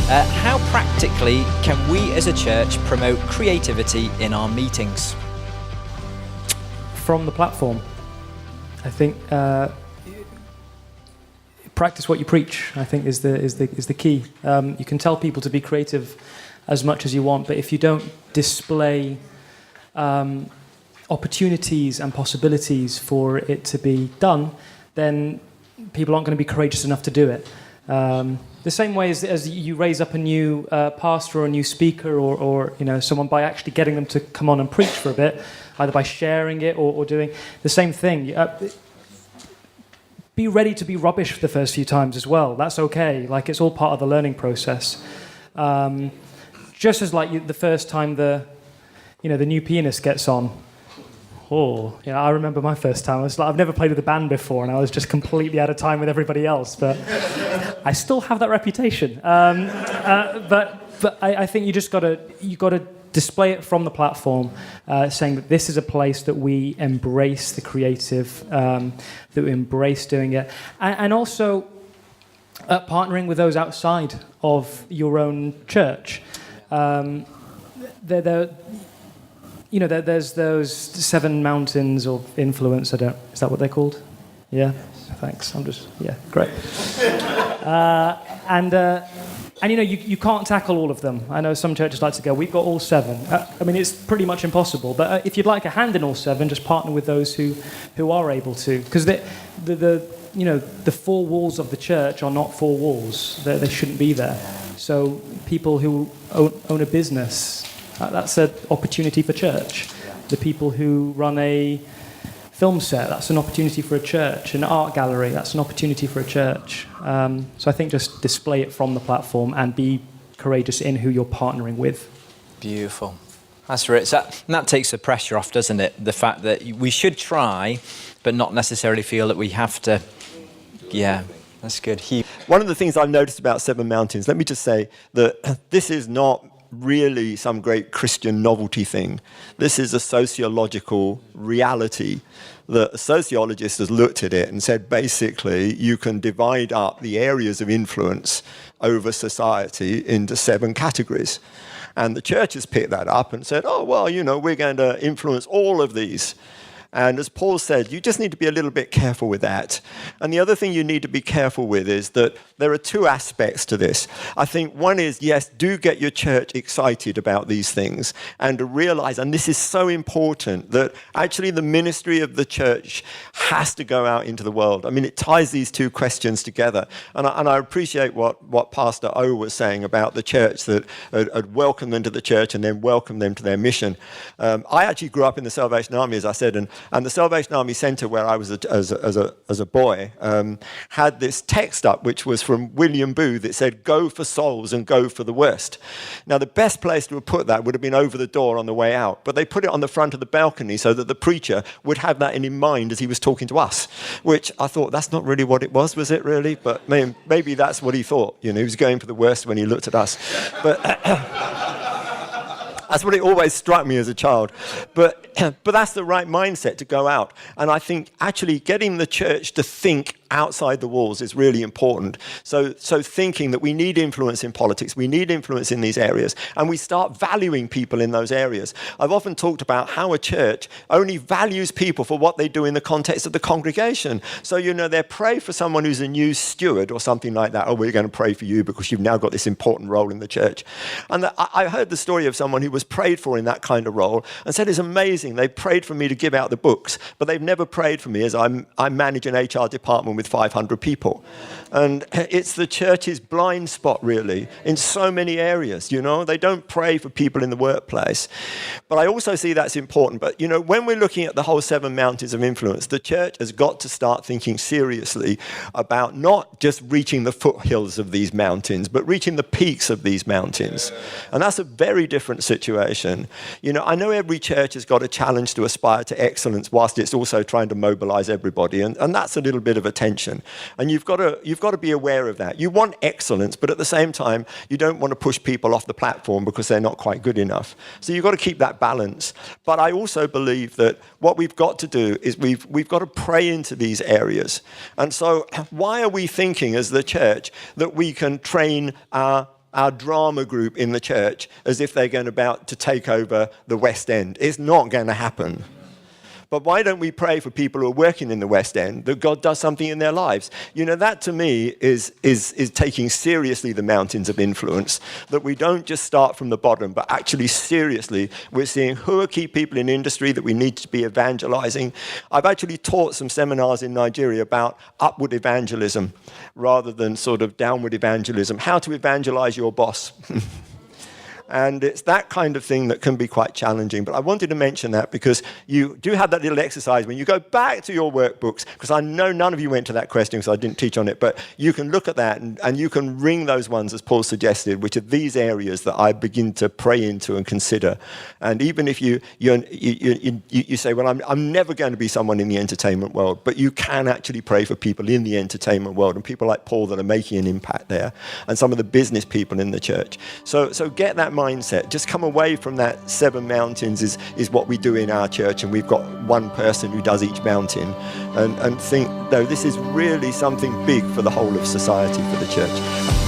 How practically can we as a church promote creativity in our meetings? From the platform, I think practice what you preach, I think is the key. You can tell people to be creative as much as you want, but if you don't display opportunities and possibilities for it to be done, then people aren't going to be courageous enough to do it. The same way as you raise up a new pastor or a new speaker or someone by actually getting them to come on and preach for a bit, either by sharing it or doing the same thing. Be ready to be rubbish for the first few times as well. That's okay. Like, it's all part of the learning process. Just as like the first time the new pianist gets on. I remember my first time. I've never played with a band before, and I was just completely out of time with everybody else. But I still have that reputation. But I think you gotta display it from the platform, saying that this is a place that we embrace the creative, that we embrace doing it, and also partnering with those outside of your own church. There's those 7 mountains of influence. Is that what they're called? Yeah. Thanks. Great. You can't tackle all of them. I know some churches like to go, we've got all 7. It's pretty much impossible. But if you'd like a hand in all 7, just partner with those who are able to, because the 4 walls of the church are not 4 walls. They shouldn't be there. So people who own a business. That's an opportunity for church. The people who run a film set, that's an opportunity for a church. An art gallery, that's an opportunity for a church. So I think just display it from the platform and be courageous in who you're partnering with. Beautiful. That's right. That takes the pressure off, doesn't it? The fact that we should try, but not necessarily feel that we have to. Yeah, that's good. One of the things I've noticed about 7 Mountains, let me just say that this is not really some great Christian novelty thing. This is a sociological reality. The sociologist has looked at it and said, basically, you can divide up the areas of influence over society into 7 categories. And the church has picked that up and said, we're going to influence all of these. And as Paul said, you just need to be a little bit careful with that. And the other thing you need to be careful with is that there are 2 aspects to this. I think one is, yes, do get your church excited about these things and to realize, and this is so important, that actually the ministry of the church has to go out into the world. It ties these 2 questions together. And I appreciate what Pastor O was saying about the church, that had welcomed them to the church and then welcomed them to their mission. I actually grew up in the Salvation Army, as I said, and the Salvation Army Centre, where I was as a boy, had this text up, which was from William Booth. It said, "Go for souls and go for the worst." Now, the best place to have put that would have been over the door on the way out, but they put it on the front of the balcony so that the preacher would have that in mind as he was talking to us, which I thought, that's not really what it was it really? But maybe that's what he thought. He was going for the worst when he looked at us. But that's what it always struck me as a child. But that's the right mindset to go out. And I think actually getting the church to think outside the walls is really important. So thinking that we need influence in politics, we need influence in these areas, and we start valuing people in those areas. I've often talked about how a church only values people for what they do in the context of the congregation. So, they pray for someone who's a new steward or something like that. We're going to pray for you because you've now got this important role in the church. And I heard the story of someone who was prayed for in that kind of role and said, it's amazing. They prayed for me to give out the books, but they've never prayed for me as I manage an HR department with 500 people. And it's the church's blind spot, really, in so many areas. They don't pray for people in the workplace. But I also see that's important. But, when we're looking at the whole 7 mountains of influence, the church has got to start thinking seriously about not just reaching the foothills of these mountains, but reaching the peaks of these mountains. And that's a very different situation. I know every church has got a challenge to aspire to excellence whilst it's also trying to mobilize everybody. And that's a little bit of a tension. And you've got to be aware of that. You want excellence, but at the same time, you don't want to push people off the platform because they're not quite good enough. So you've got to keep that balance. But I also believe that what we've got to do is we've got to pray into these areas. And so why are we thinking as the church that we can train our our drama group in the church as if they're going about to take over the West End. It's not going to happen. But why don't we pray for people who are working in the West End, that God does something in their lives? You know, that to me is taking seriously the mountains of influence, that we don't just start from the bottom, but actually seriously, we're seeing who are key people in industry that we need to be evangelizing. I've actually taught some seminars in Nigeria about upward evangelism rather than sort of downward evangelism, how to evangelize your boss. And it's that kind of thing that can be quite challenging. But I wanted to mention that because you do have that little exercise when you go back to your workbooks, because I know none of you went to that question because I didn't teach on it, but you can look at that and you can ring those ones, as Paul suggested, which are these areas that I begin to pray into and consider. And even if you say, well, I'm never going to be someone in the entertainment world, but you can actually pray for people in the entertainment world and people like Paul that are making an impact there, and some of the business people in the church. So get that mindset. Just come away from that 7 mountains is what we do in our church, and we've got one person who does each mountain, and think, no, this is really something big for the whole of society, for the church.